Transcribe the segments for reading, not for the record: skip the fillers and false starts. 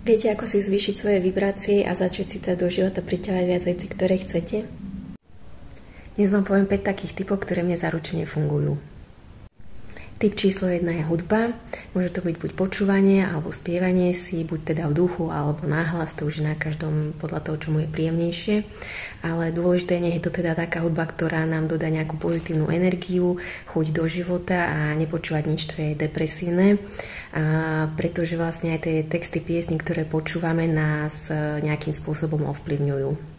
Viete, ako si zvýšiť svoje vibrácie a začať si do života priťahovať viac vecí, ktoré chcete? Dnes vám poviem 5 takých typov, ktoré mne zaručene fungujú. Typ číslo 1 je hudba. Môže to byť buď počúvanie, alebo spievanie si, buď teda v duchu, alebo náhlas, to už je na každom podľa toho, čo mu je príjemnejšie. Ale dôležité nie je to teda taká hudba, ktorá nám dodá nejakú pozitívnu energiu, chuť do života a nepočúvať nič, čo je depresívne. Pretože vlastne aj tie texty piesní, ktoré počúvame, nás nejakým spôsobom ovplyvňujú.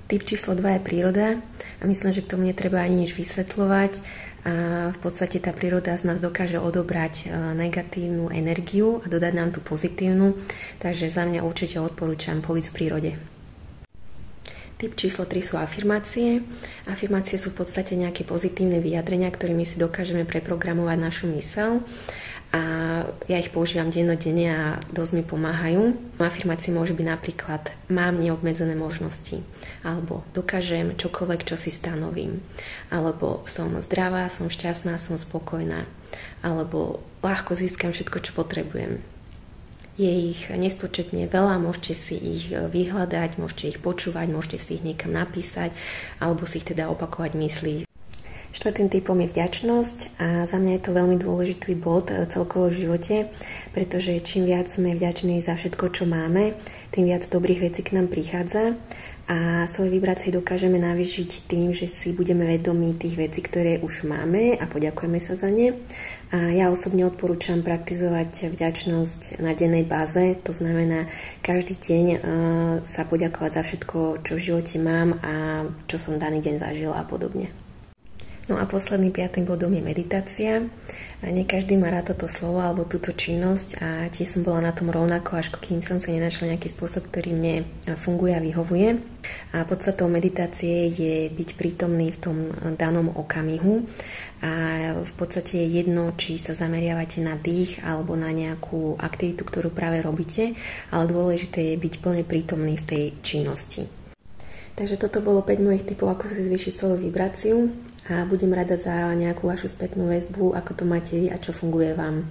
Typ číslo 2 je príroda a myslím, že k tomu netreba ani nič vysvetľovať. A v podstate tá príroda z nás dokáže odobrať negatívnu energiu a dodať nám tú pozitívnu, takže za mňa určite odporúčam pobyt v prírode. Typ číslo 3 sú afirmácie. Afirmácie sú v podstate nejaké pozitívne vyjadrenia, ktorými si dokážeme preprogramovať našu myseľ. A ja ich používam dennodenne a dosť mi pomáhajú. Afirmácie môžu byť napríklad mám neobmedzené možnosti, alebo dokážem čokoľvek, čo si stanovím, alebo som zdravá, som šťastná, som spokojná, alebo ľahko získam všetko, čo potrebujem. Je ich nespočetne veľa, môžete si ich vyhľadať, môžete ich počúvať, môžete si ich niekam napísať, alebo si ich teda opakovať mysli. Štvrtým typom je vďačnosť a za mňa je to veľmi dôležitý bod celkovo v živote, pretože čím viac sme vďační za všetko, čo máme, tým viac dobrých vecí k nám prichádza a svoje vibrácie dokážeme navýšiť tým, že si budeme vedomí tých vecí, ktoré už máme a poďakujeme sa za ne. A ja osobne odporúčam praktizovať vďačnosť na dennej báze, to znamená každý deň sa poďakovať za všetko, čo v živote mám a čo som daný deň zažila a podobne. No a posledným 5. bodom je meditácia. A nie každý má rád toto slovo alebo túto činnosť a tiež som bola na tom rovnako, až kým som si nenašla nejaký spôsob, ktorý mne funguje a vyhovuje. A podstatou meditácie je byť prítomný v tom danom okamihu a v podstate je jedno, či sa zameriavate na dých alebo na nejakú aktivitu, ktorú práve robíte, ale dôležité je byť plne prítomný v tej činnosti. Takže toto bolo 5 mojich tipov, ako si zvýšiť svoju vibráciu a budem rada za nejakú vašu spätnú väzbu, ako to máte vy a čo funguje vám.